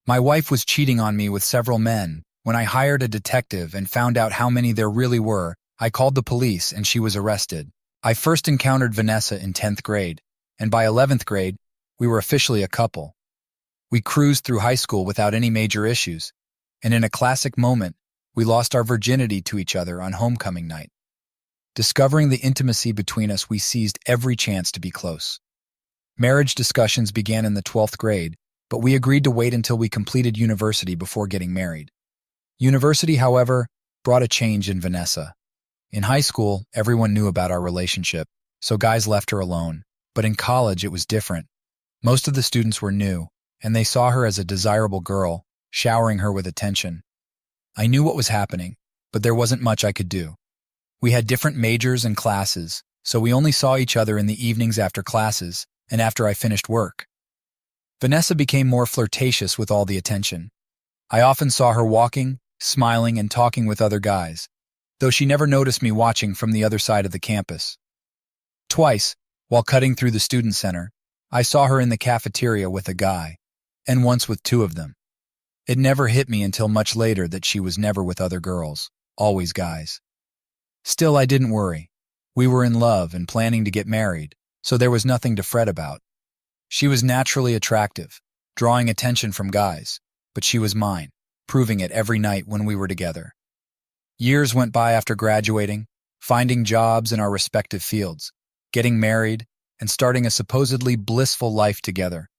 My wife was cheating on me with several men. When I hired a detective and found out how many there really were, I called the police and she was arrested. I first encountered Vanessa in 10th grade, and by 11th grade, we were officially a couple. We cruised through high school without any major issues, and in a classic moment, we lost our virginity to each other on homecoming night. Discovering the intimacy between us, we seized every chance to be close. Marriage discussions began in the 12th grade, but we agreed to wait until we completed university before getting married. University, however, brought a change in Vanessa. In high school, everyone knew about our relationship, so guys left her alone. But in college, it was different. Most of the students were new, and they saw her as a desirable girl, showering her with attention. I knew what was happening, but there wasn't much I could do. We had different majors and classes, so we only saw each other in the evenings after classes and after I finished work. Vanessa became more flirtatious with all the attention. I often saw her walking, smiling, and talking with other guys, though she never noticed me watching from the other side of the campus. Twice, while cutting through the student center, I saw her in the cafeteria with a guy, and once with two of them. It never hit me until much later that she was never with other girls, always guys. Still, I didn't worry. We were in love and planning to get married, so there was nothing to fret about. She was naturally attractive, drawing attention from guys, but she was mine, proving it every night when we were together. Years went by after graduating, finding jobs in our respective fields, getting married, and starting a supposedly blissful life together.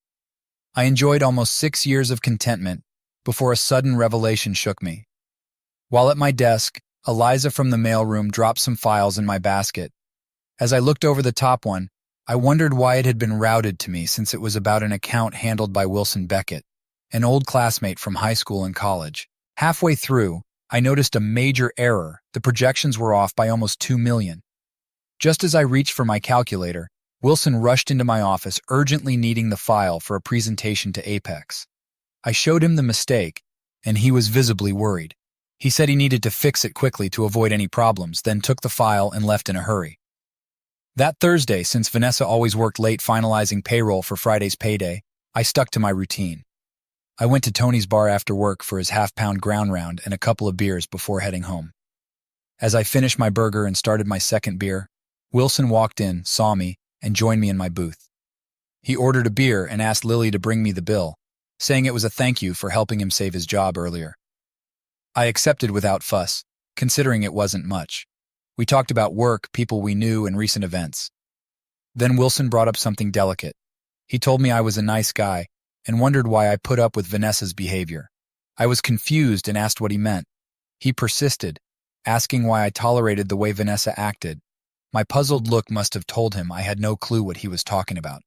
I enjoyed almost 6 years of contentment before a sudden revelation shook me. While at my desk, Eliza from the mailroom dropped some files in my basket. As I looked over the top one, I wondered why it had been routed to me, since it was about an account handled by Wilson Beckett, an old classmate from high school and college. Halfway through, I noticed a major error. The projections were off by almost 2 million. Just as I reached for my calculator, Wilson rushed into my office, urgently needing the file for a presentation to Apex. I showed him the mistake, and he was visibly worried. He said he needed to fix it quickly to avoid any problems, then took the file and left in a hurry. That Thursday, since Vanessa always worked late finalizing payroll for Friday's payday, I stuck to my routine. I went to Tony's bar after work for his half-pound ground round and a couple of beers before heading home. As I finished my burger and started my second beer, Wilson walked in, saw me, and joined me in my booth. He ordered a beer and asked Lily to bring me the bill, saying it was a thank you for helping him save his job earlier. I accepted without fuss, considering it wasn't much. We talked about work, people we knew, and recent events. Then Wilson brought up something delicate. He told me I was a nice guy and wondered why I put up with Vanessa's behavior. I was confused and asked what he meant. He persisted, asking why I tolerated the way Vanessa acted. My puzzled look must have told him I had no clue what he was talking about.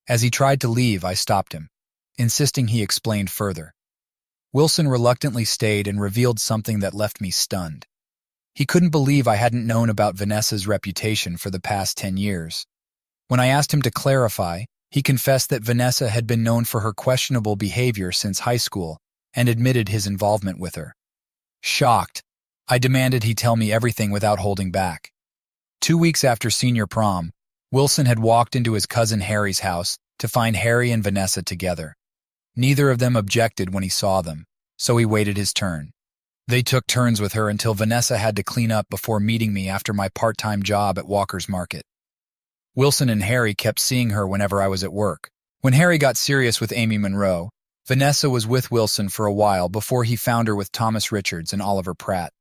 As he tried to leave, I stopped him, insisting he explained further. Wilson reluctantly stayed and revealed something that left me stunned. He couldn't believe I hadn't known about Vanessa's reputation for the past 10 years. When I asked him to clarify, he confessed that Vanessa had been known for her questionable behavior since high school and admitted his involvement with her. Shocked, I demanded he tell me everything without holding back. 2 weeks after senior prom, Wilson had walked into his cousin Harry's house to find Harry and Vanessa together. Neither of them objected when he saw them, so he waited his turn. They took turns with her until Vanessa had to clean up before meeting me after my part-time job at Walker's Market. Wilson and Harry kept seeing her whenever I was at work. When Harry got serious with Amy Monroe, Vanessa was with Wilson for a while before he found her with Thomas Richards and Oliver Pratt.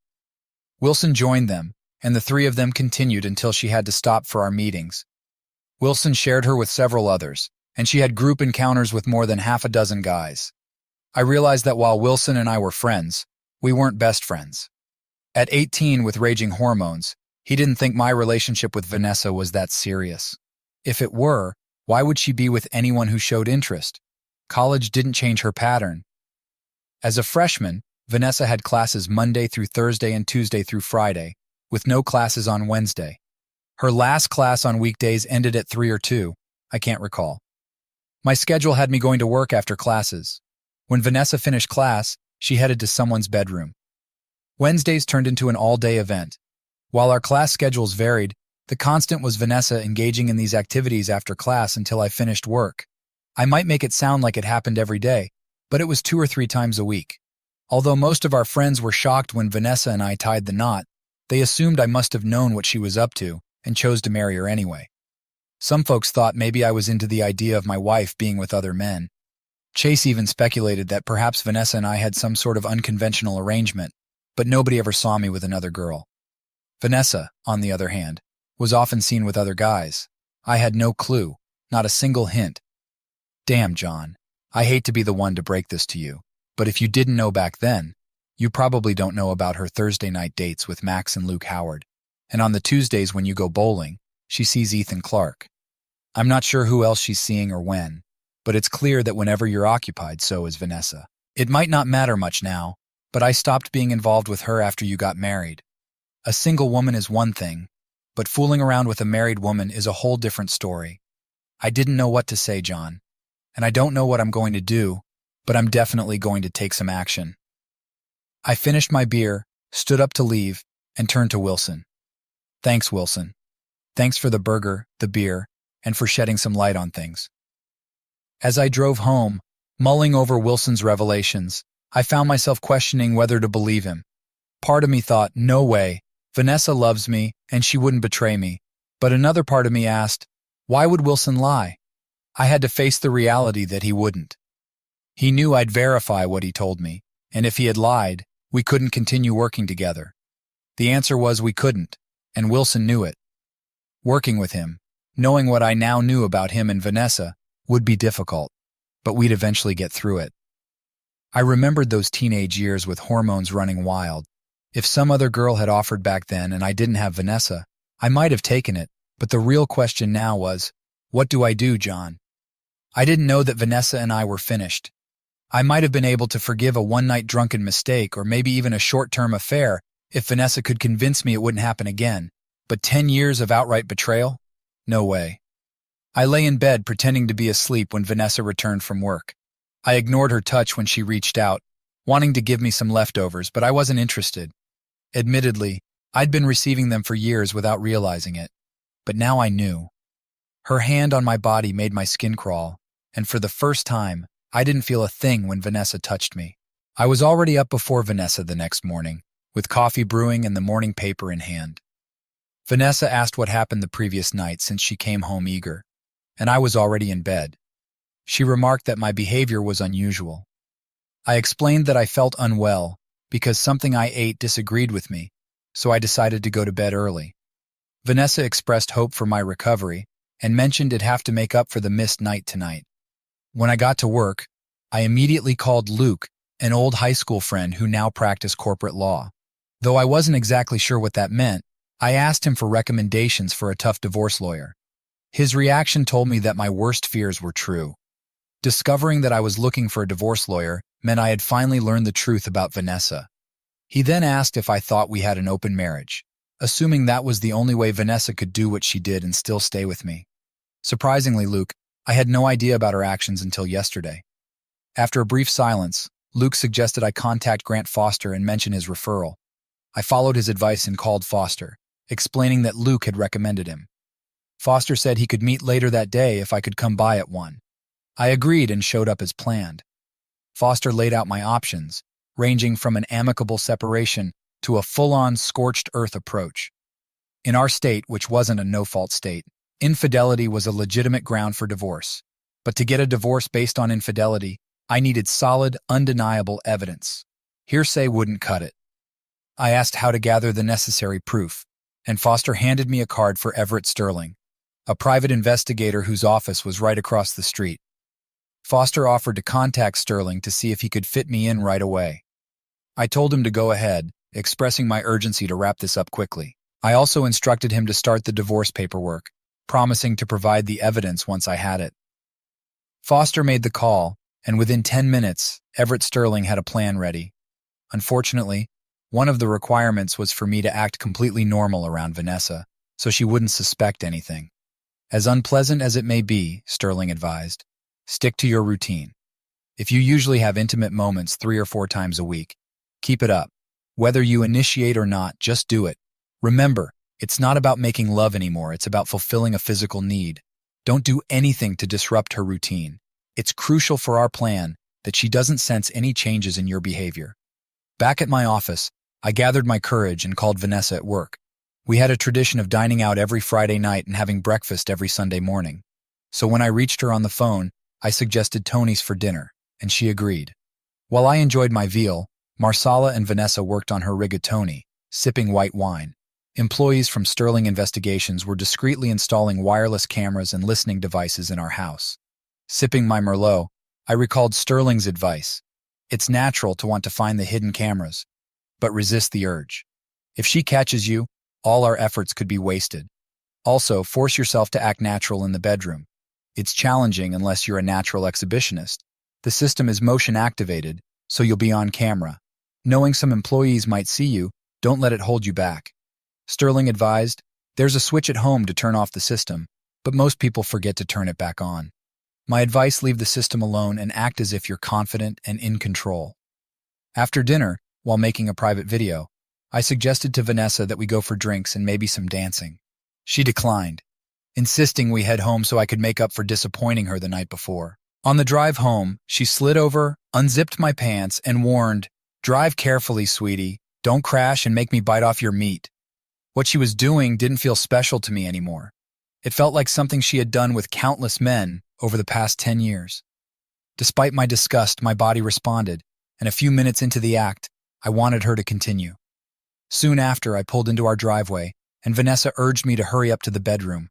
Wilson joined them, and the three of them continued until she had to stop for our meetings. Wilson shared her with several others, and she had group encounters with more than half a dozen guys. I realized that while Wilson and I were friends, we weren't best friends. At 18, with raging hormones, he didn't think my relationship with Vanessa was that serious. If it were, why would she be with anyone who showed interest? College didn't change her pattern. As a freshman, Vanessa had classes Monday through Thursday and Tuesday through Friday, with no classes on Wednesday. Her last class on weekdays ended at 3 or 2, I can't recall. My schedule had me going to work after classes. When Vanessa finished class, she headed to someone's bedroom. Wednesdays turned into an all-day event. While our class schedules varied, the constant was Vanessa engaging in these activities after class until I finished work. I might make it sound like it happened every day, but it was 2 or 3 times a week. Although most of our friends were shocked when Vanessa and I tied the knot, they assumed I must have known what she was up to and chose to marry her anyway. Some folks thought maybe I was into the idea of my wife being with other men. Chase even speculated that perhaps Vanessa and I had some sort of unconventional arrangement, but nobody ever saw me with another girl. Vanessa, on the other hand, was often seen with other guys. I had no clue, not a single hint. Damn, John, I hate to be the one to break this to you, but if you didn't know back then, you probably don't know about her Thursday night dates with Max and Luke Howard. And on the Tuesdays when you go bowling, she sees Ethan Clark. I'm not sure who else she's seeing or when, but it's clear that whenever you're occupied, so is Vanessa. It might not matter much now, but I stopped being involved with her after you got married. A single woman is one thing, but fooling around with a married woman is a whole different story. I didn't know what to say, John, and I don't know what I'm going to do, but I'm definitely going to take some action. I finished my beer, stood up to leave, and turned to Wilson. Thanks, Wilson. Thanks for the burger, the beer, and for shedding some light on things. As I drove home, mulling over Wilson's revelations, I found myself questioning whether to believe him. Part of me thought, no way, Vanessa loves me and she wouldn't betray me. But another part of me asked, why would Wilson lie? I had to face the reality that he wouldn't. He knew I'd verify what he told me, and if he had lied, we couldn't continue working together. The answer was we couldn't, and Wilson knew it. Working with him, knowing what I now knew about him and Vanessa, would be difficult, but we'd eventually get through it. I remembered those teenage years with hormones running wild. If some other girl had offered back then and I didn't have Vanessa, I might have taken it, but the real question now was, what do I do, John? I didn't know that Vanessa and I were finished. I might have been able to forgive a one-night drunken mistake or maybe even a short-term affair if Vanessa could convince me it wouldn't happen again, but 10 years of outright betrayal? No way. I lay in bed pretending to be asleep when Vanessa returned from work. I ignored her touch when she reached out, wanting to give me some leftovers, but I wasn't interested. Admittedly, I'd been receiving them for years without realizing it, but now I knew. Her hand on my body made my skin crawl, and for the first time, I didn't feel a thing when Vanessa touched me. I was already up before Vanessa the next morning, with coffee brewing and the morning paper in hand. Vanessa asked what happened the previous night since she came home eager, and I was already in bed. She remarked that my behavior was unusual. I explained that I felt unwell because something I ate disagreed with me, so I decided to go to bed early. Vanessa expressed hope for my recovery and mentioned it'd have to make up for the missed night tonight. When I got to work, I immediately called Luke, an old high school friend who now practiced corporate law. Though I wasn't exactly sure what that meant, I asked him for recommendations for a tough divorce lawyer. His reaction told me that my worst fears were true. Discovering that I was looking for a divorce lawyer meant I had finally learned the truth about Vanessa. He then asked if I thought we had an open marriage, assuming that was the only way Vanessa could do what she did and still stay with me. Surprisingly, Luke, I had no idea about her actions until yesterday. After a brief silence, Luke suggested I contact Grant Foster and mention his referral. I followed his advice and called Foster, explaining that Luke had recommended him. Foster said he could meet later that day if I could come by at 1. I agreed and showed up as planned. Foster laid out my options, ranging from an amicable separation to a full-on scorched earth approach. In our state, which wasn't a no-fault state, infidelity was a legitimate ground for divorce. But to get a divorce based on infidelity, I needed solid, undeniable evidence. Hearsay wouldn't cut it. I asked how to gather the necessary proof, and Foster handed me a card for Everett Sterling, a private investigator whose office was right across the street. Foster offered to contact Sterling to see if he could fit me in right away. I told him to go ahead, expressing my urgency to wrap this up quickly. I also instructed him to start the divorce paperwork, promising to provide the evidence once I had it. Foster made the call, and within 10 minutes, Everett Sterling had a plan ready. Unfortunately, one of the requirements was for me to act completely normal around Vanessa, so she wouldn't suspect anything. As unpleasant as it may be, Sterling advised, stick to your routine. If you usually have intimate moments 3 or 4 times a week, keep it up. Whether you initiate or not, just do it. Remember, it's not about making love anymore, it's about fulfilling a physical need. Don't do anything to disrupt her routine. It's crucial for our plan that she doesn't sense any changes in your behavior. Back at my office, I gathered my courage and called Vanessa at work. We had a tradition of dining out every Friday night and having breakfast every Sunday morning. So when I reached her on the phone, I suggested Tony's for dinner, and she agreed. While I enjoyed my veal, Marsala and Vanessa worked on her rigatoni, sipping white wine. Employees from Sterling Investigations were discreetly installing wireless cameras and listening devices in our house. Sipping my Merlot, I recalled Sterling's advice. It's natural to want to find the hidden cameras, but resist the urge. If she catches you, all our efforts could be wasted. Also, force yourself to act natural in the bedroom. It's challenging unless you're a natural exhibitionist. The system is motion activated, so you'll be on camera. Knowing some employees might see you, don't let it hold you back. Sterling advised, there's a switch at home to turn off the system, but most people forget to turn it back on. My advice, leave the system alone and act as if you're confident and in control. After dinner, while making a private video, I suggested to Vanessa that we go for drinks and maybe some dancing. She declined, insisting we head home so I could make up for disappointing her the night before. On the drive home, she slid over, unzipped my pants, and warned, "Drive carefully, sweetie. Don't crash and make me bite off your meat." What she was doing didn't feel special to me anymore. It felt like something she had done with countless men over the past 10 years. Despite my disgust, my body responded, and a few minutes into the act, I wanted her to continue. Soon after, I pulled into our driveway, and Vanessa urged me to hurry up to the bedroom.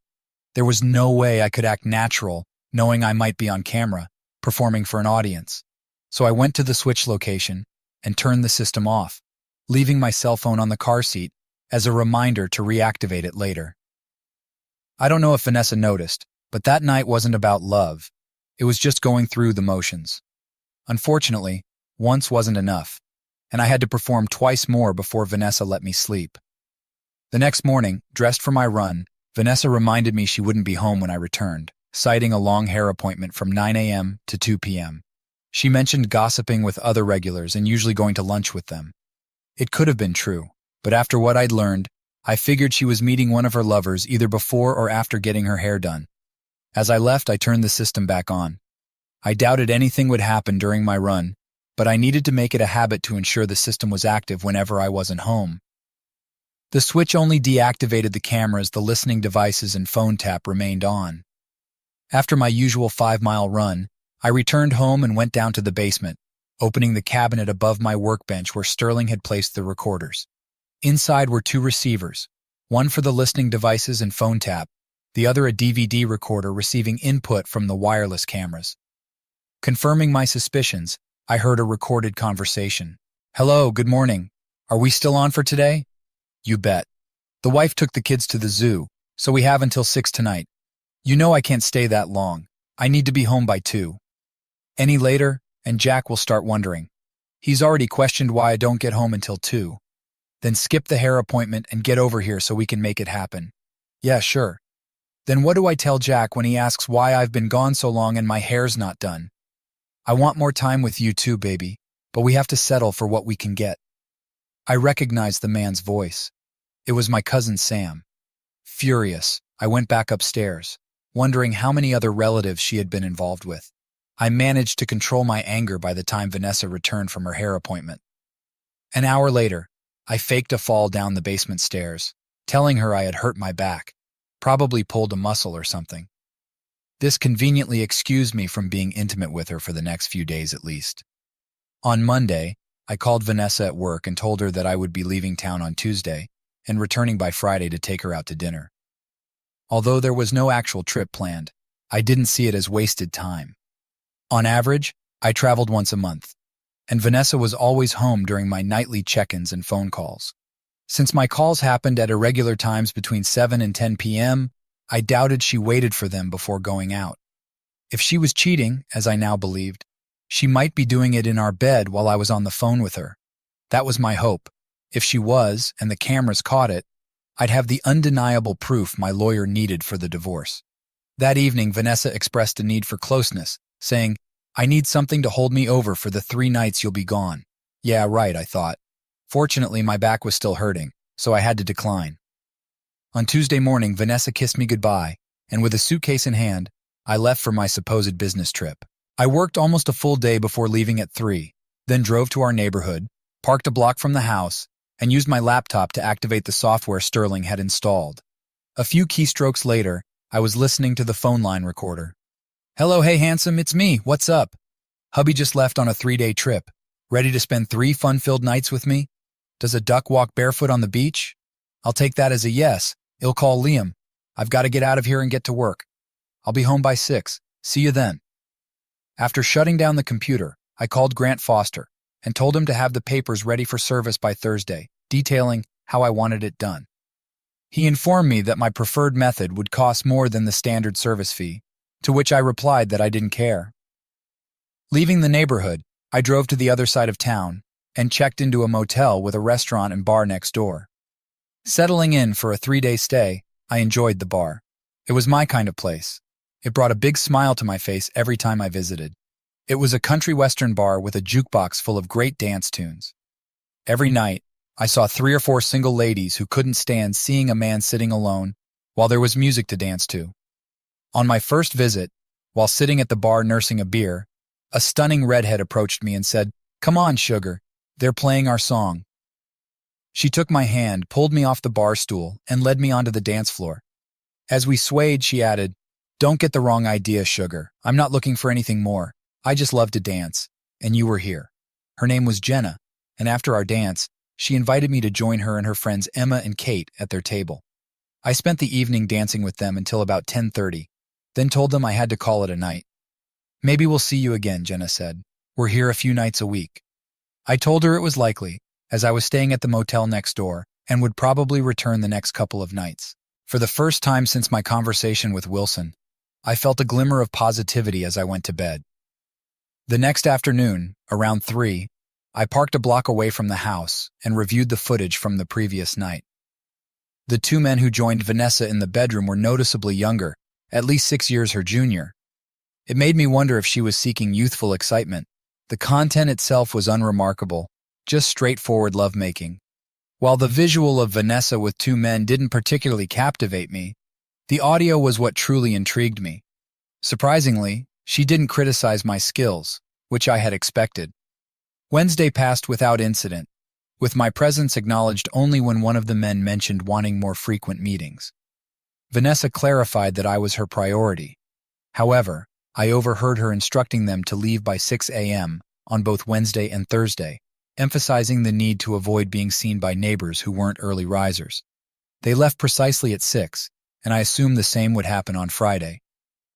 There was no way I could act natural, knowing I might be on camera, performing for an audience. So I went to the switch location and turned the system off, leaving my cell phone on the car seat as a reminder to reactivate it later. I don't know if Vanessa noticed, but that night wasn't about love. It was just going through the motions. Unfortunately, once wasn't enough, and I had to perform twice more before Vanessa let me sleep. The next morning, dressed for my run, Vanessa reminded me she wouldn't be home when I returned, citing a long hair appointment from 9 a.m. to 2 p.m. She mentioned gossiping with other regulars and usually going to lunch with them. It could have been true, but after what I'd learned, I figured she was meeting one of her lovers either before or after getting her hair done. As I left, I turned the system back on. I doubted anything would happen during my run, but I needed to make it a habit to ensure the system was active whenever I wasn't home. The switch only deactivated the cameras, the listening devices, and phone tap remained on. After my usual 5-mile run, I returned home and went down to the basement, opening the cabinet above my workbench where Sterling had placed the recorders. Inside were 2 receivers, one for the listening devices and phone tap, the other a DVD recorder receiving input from the wireless cameras. Confirming my suspicions, I heard a recorded conversation. "Hello, good morning. Are we still on for today?" "You bet. The wife took the kids to the zoo, so we have until 6 tonight. You know I can't stay that long. I need to be home by 2. Any later, and Jack will start wondering. He's already questioned why I don't get home until 2. Then skip the hair appointment and get over here so we can make it happen." "Yeah, sure." "Then what do I tell Jack when he asks why I've been gone so long and my hair's not done?" "I want more time with you too, baby, but we have to settle for what we can get." I recognized the man's voice. It was my cousin Sam. Furious, I went back upstairs, wondering how many other relatives she had been involved with. I managed to control my anger by the time Vanessa returned from her hair appointment. An hour later, I faked a fall down the basement stairs, telling her I had hurt my back, probably pulled a muscle or something. This conveniently excused me from being intimate with her for the next few days at least. On Monday, I called Vanessa at work and told her that I would be leaving town on Tuesday and returning by Friday to take her out to dinner. Although there was no actual trip planned, I didn't see it as wasted time. On average, I traveled once a month, and Vanessa was always home during my nightly check-ins and phone calls. Since my calls happened at irregular times between 7 and 10 p.m., I doubted she waited for them before going out. If she was cheating, as I now believed, she might be doing it in our bed while I was on the phone with her. That was my hope. If she was, and the cameras caught it, I'd have the undeniable proof my lawyer needed for the divorce. That evening, Vanessa expressed a need for closeness, saying, "I need something to hold me over for the 3 nights you'll be gone." Yeah, right, I thought. Fortunately, my back was still hurting, so I had to decline. On Tuesday morning, Vanessa kissed me goodbye, and with a suitcase in hand, I left for my supposed business trip. I worked almost a full day before leaving at 3, then drove to our neighborhood, parked a block from the house, and used my laptop to activate the software Sterling had installed. A few keystrokes later, I was listening to the phone line recorder. "Hello, hey handsome, it's me, what's up? Hubby just left on a 3-day trip. Ready to spend 3 fun-filled nights with me? Does a duck walk barefoot on the beach? I'll take that as a yes. I'll call Liam. I've got to get out of here and get to work. I'll be home by 6. See you then." After shutting down the computer, I called Grant Foster and told him to have the papers ready for service by Thursday, detailing how I wanted it done. He informed me that my preferred method would cost more than the standard service fee, to which I replied that I didn't care. Leaving the neighborhood, I drove to the other side of town and checked into a motel with a restaurant and bar next door. Settling in for a 3-day stay, I enjoyed the bar. It was my kind of place. It brought a big smile to my face every time I visited. It was a country western bar with a jukebox full of great dance tunes. Every night, I saw 3 or 4 single ladies who couldn't stand seeing a man sitting alone while there was music to dance to. On my first visit, while sitting at the bar nursing a beer, a stunning redhead approached me and said, "Come on, sugar, they're playing our song." She took my hand, pulled me off the bar stool, and led me onto the dance floor. As we swayed, she added, "Don't get the wrong idea, sugar. I'm not looking for anything more. I just love to dance, and you were here." Her name was Jenna, and after our dance, she invited me to join her and her friends Emma and Kate at their table. I spent the evening dancing with them until about 10:30, then told them I had to call it a night. "Maybe we'll see you again," Jenna said. "We're here a few nights a week." I told her it was likely, as I was staying at the motel next door and would probably return the next couple of nights. For the first time since my conversation with Wilson, I felt a glimmer of positivity as I went to bed. The next afternoon, around 3, I parked a block away from the house and reviewed the footage from the previous night. The 2 men who joined Vanessa in the bedroom were noticeably younger, at least 6 years her junior. It made me wonder if she was seeking youthful excitement. The content itself was unremarkable, just straightforward lovemaking. While the visual of Vanessa with 2 men didn't particularly captivate me, the audio was what truly intrigued me. Surprisingly, she didn't criticize my skills, which I had expected. Wednesday passed without incident, with my presence acknowledged only when one of the men mentioned wanting more frequent meetings. Vanessa clarified that I was her priority. However, I overheard her instructing them to leave by 6 a.m. on both Wednesday and Thursday, emphasizing the need to avoid being seen by neighbors who weren't early risers. They left precisely at 6, and I assumed the same would happen on Friday.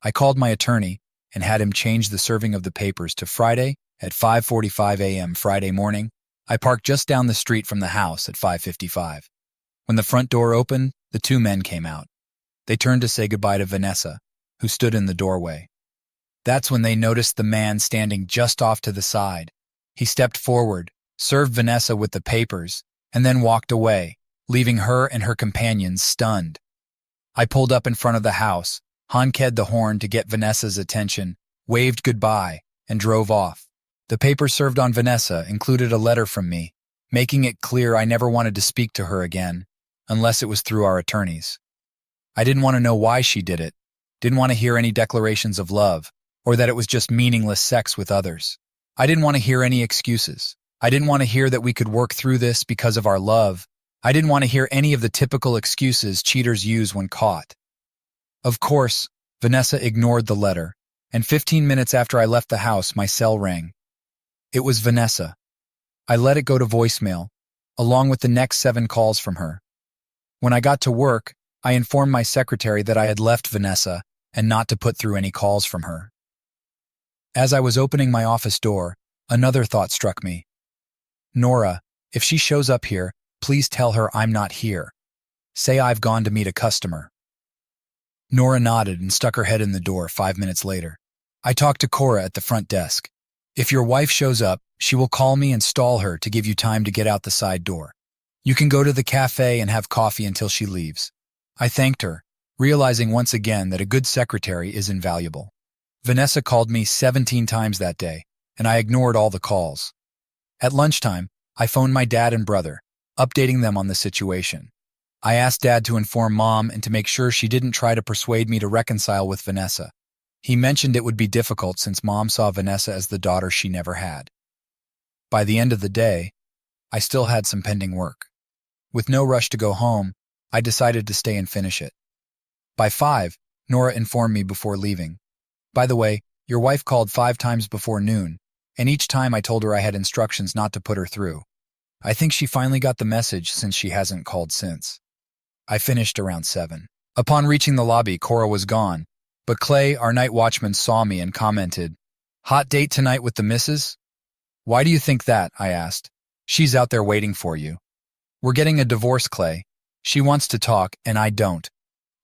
I called my attorney and had him change the serving of the papers to Friday at 5:45 a.m. Friday morning. I parked just down the street from the house at 5:55. When the front door opened, the 2 men came out. They turned to say goodbye to Vanessa, who stood in the doorway. That's when they noticed the man standing just off to the side. He stepped forward, served Vanessa with the papers, and then walked away, leaving her and her companions stunned. I pulled up in front of the house, honked the horn to get Vanessa's attention, waved goodbye, and drove off. The papers served on Vanessa included a letter from me, making it clear I never wanted to speak to her again, unless it was through our attorneys. I didn't want to know why she did it, didn't want to hear any declarations of love, or that it was just meaningless sex with others. I didn't want to hear any excuses. I didn't want to hear that we could work through this because of our love. I didn't want to hear any of the typical excuses cheaters use when caught. Of course, Vanessa ignored the letter, and 15 minutes after I left the house, my cell rang. It was Vanessa. I let it go to voicemail, along with the next 7 calls from her. When I got to work, I informed my secretary that I had left Vanessa and not to put through any calls from her. As I was opening my office door, another thought struck me. Nora, if she shows up here, please tell her I'm not here. Say I've gone to meet a customer. Nora nodded and stuck her head in the door 5 minutes later. I talked to Cora at the front desk. If your wife shows up, she will call me and stall her to give you time to get out the side door. You can go to the cafe and have coffee until she leaves. I thanked her, realizing once again that a good secretary is invaluable. Vanessa called me 17 times that day, and I ignored all the calls. At lunchtime, I phoned my dad and brother, updating them on the situation. I asked Dad to inform Mom and to make sure she didn't try to persuade me to reconcile with Vanessa. He mentioned it would be difficult since Mom saw Vanessa as the daughter she never had. By the end of the day, I still had some pending work. With no rush to go home, I decided to stay and finish it. By 5, Nora informed me before leaving. By the way, your wife called 5 times before noon, and each time I told her I had instructions not to put her through. I think she finally got the message since she hasn't called since. I finished around 7. Upon reaching the lobby, Cora was gone, but Clay, our night watchman, saw me and commented, "Hot date tonight with the missus?" "Why do you think that?" I asked. "She's out there waiting for you." "We're getting a divorce, Clay. She wants to talk, and I don't.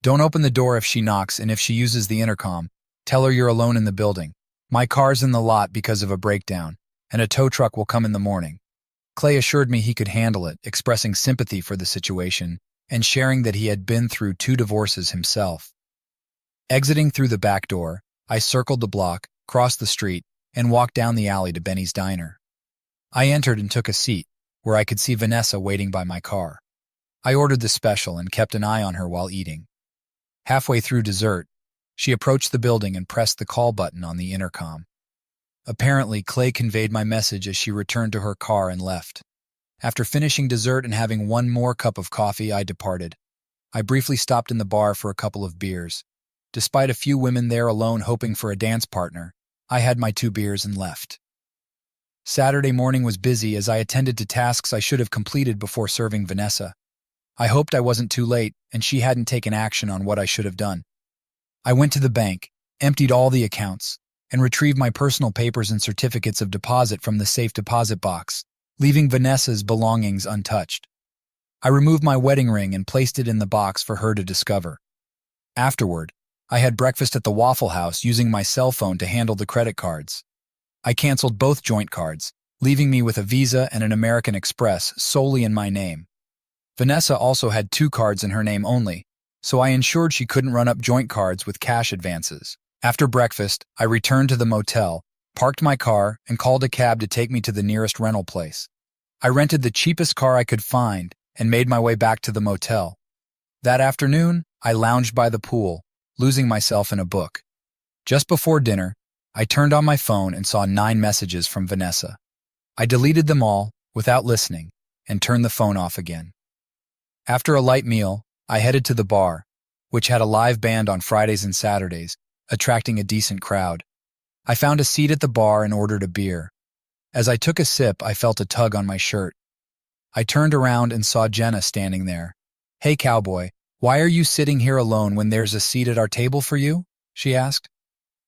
Don't open the door if she knocks, and if she uses the intercom, tell her you're alone in the building. My car's in the lot because of a breakdown, and a tow truck will come in the morning." Clay assured me he could handle it, expressing sympathy for the situation and sharing that he had been through 2 divorces himself. Exiting through the back door, I circled the block, crossed the street, and walked down the alley to Benny's diner. I entered and took a seat, where I could see Vanessa waiting by my car. I ordered the special and kept an eye on her while eating. Halfway through dessert, she approached the building and pressed the call button on the intercom. Apparently, Clay conveyed my message as she returned to her car and left. After finishing dessert and having one more cup of coffee, I departed. I briefly stopped in the bar for a couple of beers. Despite a few women there alone hoping for a dance partner, I had my 2 beers and left. Saturday morning was busy as I attended to tasks I should have completed before serving Vanessa. I hoped I wasn't too late and she hadn't taken action on what I should have done. I went to the bank, emptied all the accounts, and retrieved my personal papers and certificates of deposit from the safe deposit box, leaving Vanessa's belongings untouched. I removed my wedding ring and placed it in the box for her to discover. Afterward, I had breakfast at the Waffle House using my cell phone to handle the credit cards. I canceled both joint cards, leaving me with a Visa and an American Express solely in my name. Vanessa also had 2 cards in her name only, so I ensured she couldn't run up joint cards with cash advances. After breakfast, I returned to the motel, parked my car, and called a cab to take me to the nearest rental place. I rented the cheapest car I could find and made my way back to the motel. That afternoon, I lounged by the pool, losing myself in a book. Just before dinner, I turned on my phone and saw 9 messages from Vanessa. I deleted them all, without listening, and turned the phone off again. After a light meal, I headed to the bar, which had a live band on Fridays and Saturdays, attracting a decent crowd. I found a seat at the bar and ordered a beer. As I took a sip, I felt a tug on my shirt. I turned around and saw Jenna standing there. "Hey, cowboy, why are you sitting here alone when there's a seat at our table for you?" she asked.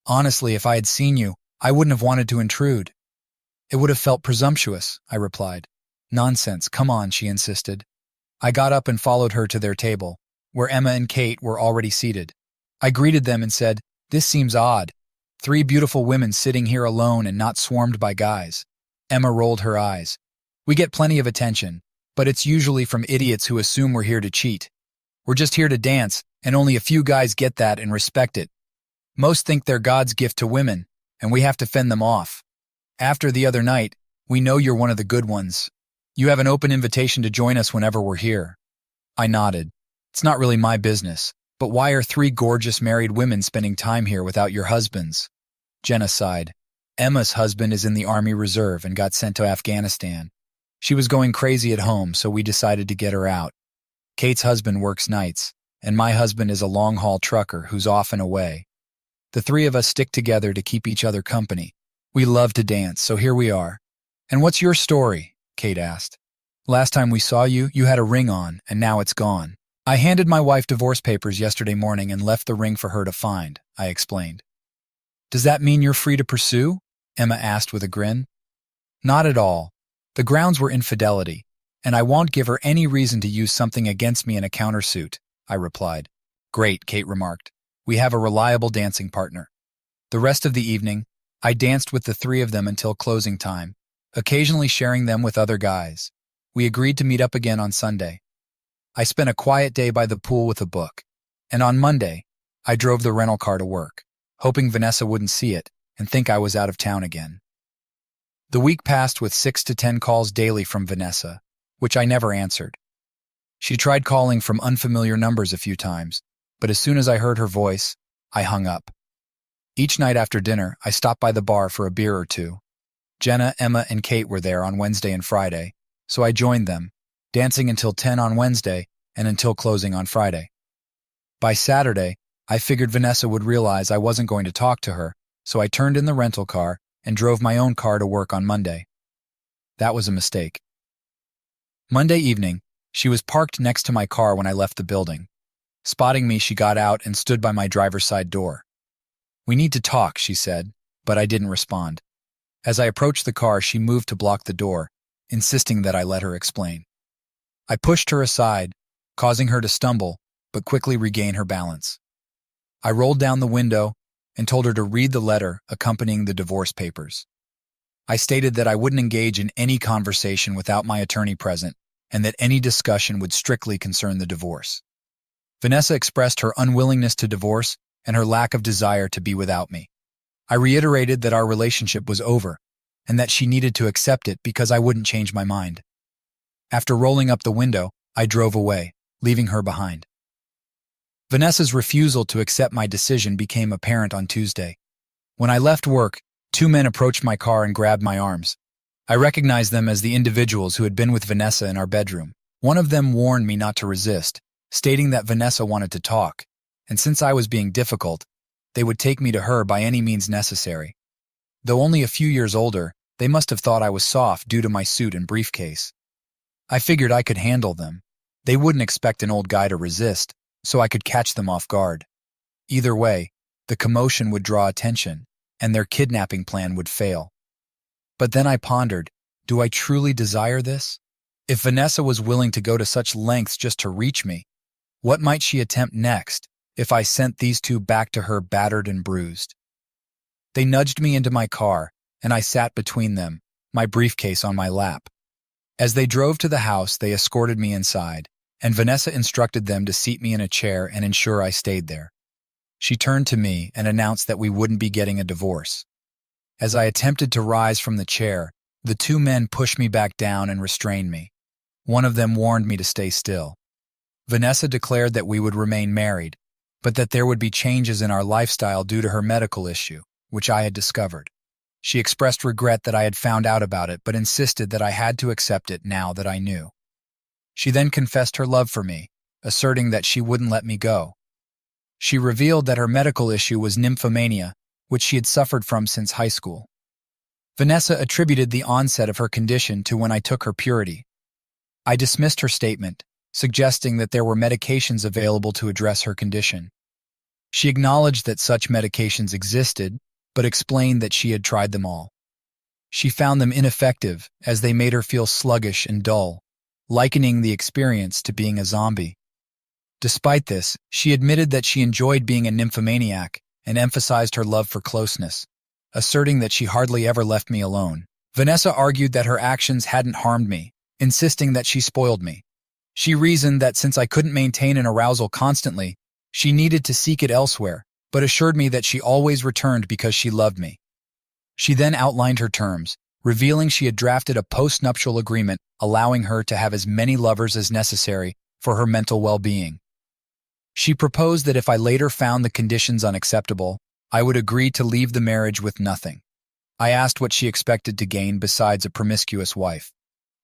"Honestly, if I had seen you, I wouldn't have wanted to intrude." "It would have felt presumptuous," I replied. "Nonsense, come on," she insisted. I got up and followed her to their table, where Emma and Kate were already seated. I greeted them and said, "This seems odd. 3 beautiful women sitting here alone and not swarmed by guys." Emma rolled her eyes. "We get plenty of attention, but it's usually from idiots who assume we're here to cheat. We're just here to dance, and only a few guys get that and respect it. Most think they're God's gift to women, and we have to fend them off. After the other night, we know you're one of the good ones. You have an open invitation to join us whenever we're here." I nodded. "It's not really my business, but why are 3 gorgeous married women spending time here without your husbands?" Jenna sighed. "Emma's husband is in the Army Reserve and got sent to Afghanistan. She was going crazy at home, so we decided to get her out. Kate's husband works nights, and my husband is a long-haul trucker who's off and away. The 3 of us stick together to keep each other company. We love to dance, so here we are." "And what's your story?" Kate asked. "Last time we saw you, you had a ring on, and now it's gone. I handed my wife divorce papers yesterday morning and left the ring for her to find," I explained. "Does that mean you're free to pursue?" Emma asked with a grin. "Not at all. The grounds were infidelity, and I won't give her any reason to use something against me in a countersuit," I replied. "Great," Kate remarked. "We have a reliable dancing partner." The rest of the evening, I danced with the 3 of them until closing time, occasionally sharing them with other guys. We agreed to meet up again on Sunday. I spent a quiet day by the pool with a book, and on Monday, I drove the rental car to work, hoping Vanessa wouldn't see it and think I was out of town again. The week passed with 6 to 10 calls daily from Vanessa, which I never answered. She tried calling from unfamiliar numbers a few times, but as soon as I heard her voice, I hung up. Each night after dinner, I stopped by the bar for a beer or two. Jenna, Emma, and Kate were there on Wednesday and Friday, so I joined them, dancing until 10 on Wednesday and until closing on Friday. By Saturday, I figured Vanessa would realize I wasn't going to talk to her, so I turned in the rental car and drove my own car to work on Monday. That was a mistake. Monday evening, she was parked next to my car when I left the building. Spotting me, she got out and stood by my driver's side door. "We need to talk," she said, but I didn't respond. As I approached the car, she moved to block the door, insisting that I let her explain. I pushed her aside, causing her to stumble, but quickly regain her balance. I rolled down the window and told her to read the letter accompanying the divorce papers. I stated that I wouldn't engage in any conversation without my attorney present, and that any discussion would strictly concern the divorce. Vanessa expressed her unwillingness to divorce and her lack of desire to be without me. I reiterated that our relationship was over, and that she needed to accept it because I wouldn't change my mind. After rolling up the window, I drove away, leaving her behind. Vanessa's refusal to accept my decision became apparent on Tuesday. When I left work, 2 men approached my car and grabbed my arms. I recognized them as the individuals who had been with Vanessa in our bedroom. One of them warned me not to resist, stating that Vanessa wanted to talk, and since I was being difficult, they would take me to her by any means necessary. Though only a few years older, they must have thought I was soft due to my suit and briefcase. I figured I could handle them. They wouldn't expect an old guy to resist, so I could catch them off guard. Either way, the commotion would draw attention, and their kidnapping plan would fail. But then I pondered, do I truly desire this? If Vanessa was willing to go to such lengths just to reach me, what might she attempt next if I sent these two back to her battered and bruised? They nudged me into my car, and I sat between them, my briefcase on my lap. As they drove to the house, they escorted me inside, and Vanessa instructed them to seat me in a chair and ensure I stayed there. She turned to me and announced that we wouldn't be getting a divorce. As I attempted to rise from the chair, the 2 men pushed me back down and restrained me. One of them warned me to stay still. Vanessa declared that we would remain married, but that there would be changes in our lifestyle due to her medical issue, which I had discovered. She expressed regret that I had found out about it, but insisted that I had to accept it now that I knew. She then confessed her love for me, asserting that she wouldn't let me go. She revealed that her medical issue was nymphomania, which she had suffered from since high school. Vanessa attributed the onset of her condition to when I took her purity. I dismissed her statement, suggesting that there were medications available to address her condition. She acknowledged that such medications existed, but explained that she had tried them all. She found them ineffective as they made her feel sluggish and dull, likening the experience to being a zombie. Despite this, she admitted that she enjoyed being a nymphomaniac and emphasized her love for closeness, asserting that she hardly ever left me alone. Vanessa argued that her actions hadn't harmed me, insisting that she spoiled me. She reasoned that since I couldn't maintain an arousal constantly, she needed to seek it elsewhere, but assured me that she always returned because she loved me. She then outlined her terms, revealing she had drafted a post-nuptial agreement allowing her to have as many lovers as necessary for her mental well-being. She proposed that if I later found the conditions unacceptable, I would agree to leave the marriage with nothing. I asked what she expected to gain besides a promiscuous wife.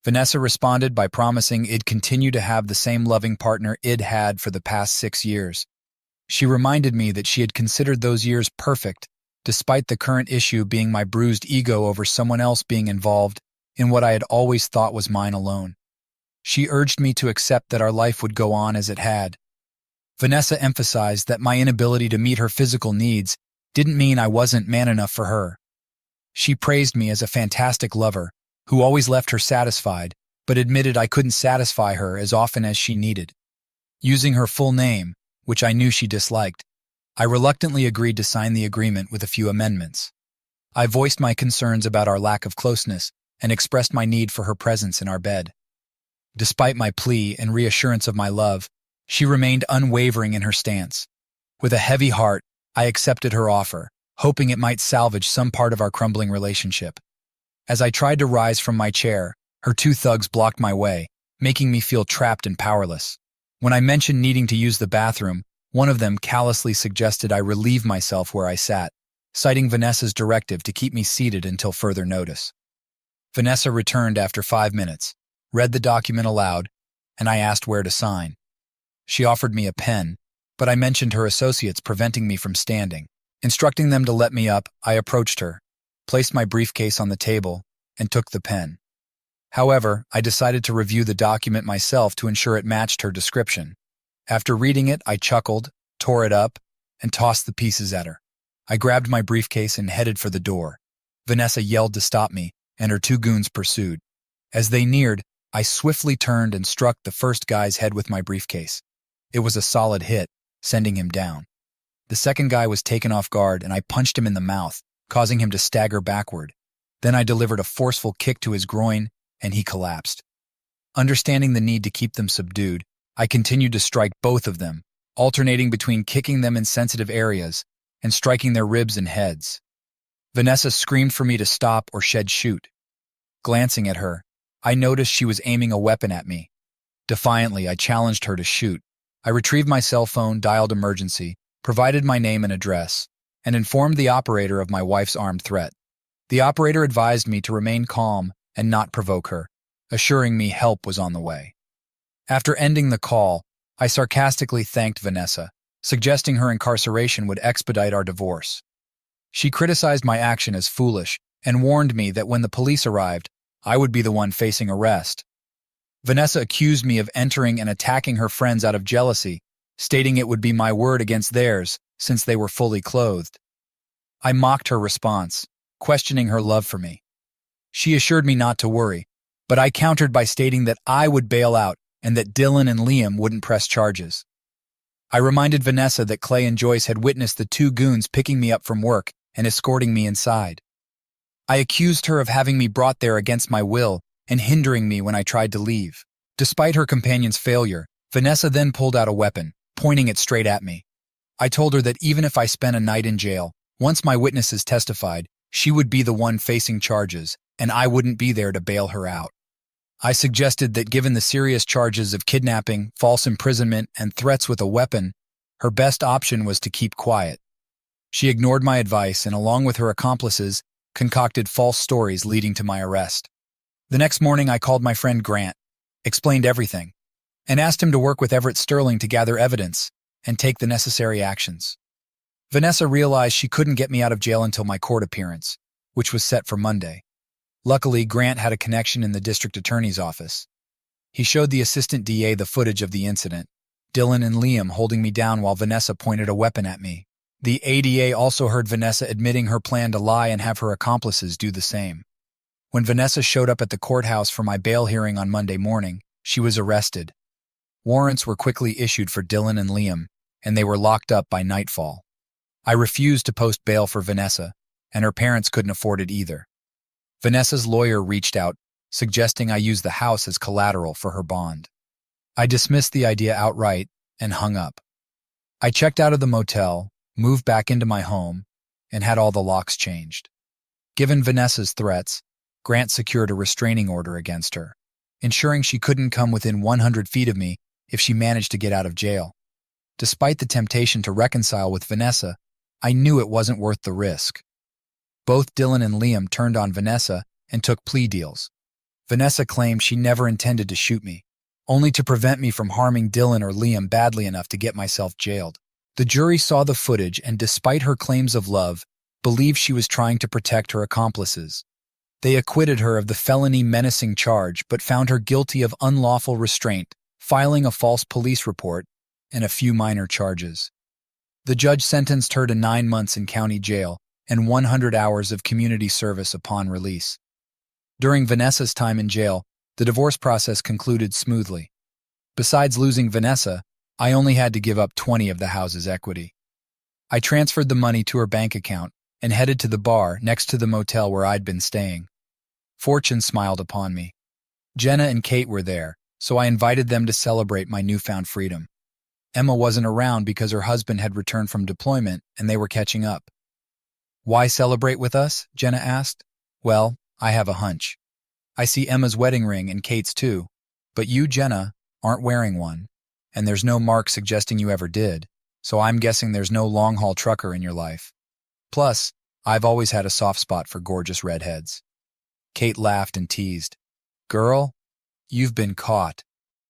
Vanessa responded by promising I'd continue to have the same loving partner I'd had for the past 6 years. She reminded me that she had considered those years perfect, despite the current issue being my bruised ego over someone else being involved in what I had always thought was mine alone. She urged me to accept that our life would go on as it had. Vanessa emphasized that my inability to meet her physical needs didn't mean I wasn't man enough for her. She praised me as a fantastic lover, who always left her satisfied, but admitted I couldn't satisfy her as often as she needed. Using her full name, which I knew she disliked, I reluctantly agreed to sign the agreement with a few amendments. I voiced my concerns about our lack of closeness and expressed my need for her presence in our bed. Despite my plea and reassurance of my love, she remained unwavering in her stance. With a heavy heart, I accepted her offer, hoping it might salvage some part of our crumbling relationship. As I tried to rise from my chair, her 2 thugs blocked my way, making me feel trapped and powerless. When I mentioned needing to use the bathroom, one of them callously suggested I relieve myself where I sat. citing Vanessa's directive to keep me seated until further notice. Vanessa returned after 5 minutes, read the document aloud, and I asked where to sign. She offered me a pen, but I mentioned her associates preventing me from standing. Instructing them to let me up, I approached her, placed my briefcase on the table, and took the pen. However, I decided to review the document myself to ensure it matched her description. After reading it, I chuckled, tore it up, and tossed the pieces at her. I grabbed my briefcase and headed for the door. Vanessa yelled to stop me, and her 2 goons pursued. As they neared, I swiftly turned and struck the first guy's head with my briefcase. It was a solid hit, sending him down. The second guy was taken off guard, and I punched him in the mouth, causing him to stagger backward. Then I delivered a forceful kick to his groin, and he collapsed. Understanding the need to keep them subdued, I continued to strike both of them, alternating between kicking them in sensitive areas and striking their ribs and heads. Vanessa screamed for me to stop or shed shoot. Glancing at her, I noticed she was aiming a weapon at me. Defiantly, I challenged her to shoot. I retrieved my cell phone, dialed emergency, provided my name and address, and informed the operator of my wife's armed threat. The operator advised me to remain calm and not provoke her, assuring me help was on the way. After ending the call, I sarcastically thanked Vanessa, suggesting her incarceration would expedite our divorce. She criticized my action as foolish and warned me that when the police arrived, I would be the one facing arrest. Vanessa accused me of entering and attacking her friends out of jealousy, stating it would be my word against theirs since they were fully clothed. I mocked her response, questioning her love for me. She assured me not to worry, but I countered by stating that I would bail out and that Dylan and Liam wouldn't press charges. I reminded Vanessa that Clay and Joyce had witnessed the 2 goons picking me up from work and escorting me inside. I accused her of having me brought there against my will and hindering me when I tried to leave. Despite her companion's failure, Vanessa then pulled out a weapon, pointing it straight at me. I told her that even if I spent a night in jail, once my witnesses testified, she would be the one facing charges, and I wouldn't be there to bail her out. I suggested that given the serious charges of kidnapping, false imprisonment, and threats with a weapon, her best option was to keep quiet. She ignored my advice and, along with her accomplices, concocted false stories leading to my arrest. The next morning, I called my friend Grant, explained everything, and asked him to work with Everett Sterling to gather evidence and take the necessary actions. Vanessa realized she couldn't get me out of jail until my court appearance, which was set for Monday. Luckily, Grant had a connection in the district attorney's office. He showed the assistant DA the footage of the incident, Dylan and Liam holding me down while Vanessa pointed a weapon at me. The ADA also heard Vanessa admitting her plan to lie and have her accomplices do the same. When Vanessa showed up at the courthouse for my bail hearing on Monday morning, she was arrested. Warrants were quickly issued for Dylan and Liam, and they were locked up by nightfall. I refused to post bail for Vanessa, and her parents couldn't afford it either. Vanessa's lawyer reached out, suggesting I use the house as collateral for her bond. I dismissed the idea outright and hung up. I checked out of the motel, moved back into my home, and had all the locks changed. Given Vanessa's threats, Grant secured a restraining order against her, ensuring she couldn't come within 100 feet of me if she managed to get out of jail. Despite the temptation to reconcile with Vanessa, I knew it wasn't worth the risk. Both Dylan and Liam turned on Vanessa and took plea deals. Vanessa claimed she never intended to shoot me, only to prevent me from harming Dylan or Liam badly enough to get myself jailed. The jury saw the footage and, despite her claims of love, believed she was trying to protect her accomplices. They acquitted her of the felony menacing charge but found her guilty of unlawful restraint, filing a false police report, and a few minor charges. The judge sentenced her to 9 months in county jail and 100 hours of community service upon release. During Vanessa's time in jail, the divorce process concluded smoothly. Besides losing Vanessa, I only had to give up 20 of the house's equity. I transferred the money to her bank account and headed to the bar next to the motel where I'd been staying. Fortune smiled upon me. Jenna and Kate were there, so I invited them to celebrate my newfound freedom. Emma wasn't around because her husband had returned from deployment and they were catching up. "Why celebrate with us?" Jenna asked. "Well, I have a hunch. I see Emma's wedding ring and Kate's too, but you, Jenna, aren't wearing one, and there's no mark suggesting you ever did, so I'm guessing there's no long-haul trucker in your life. Plus, I've always had a soft spot for gorgeous redheads. Kate laughed and teased. Girl, you've been caught.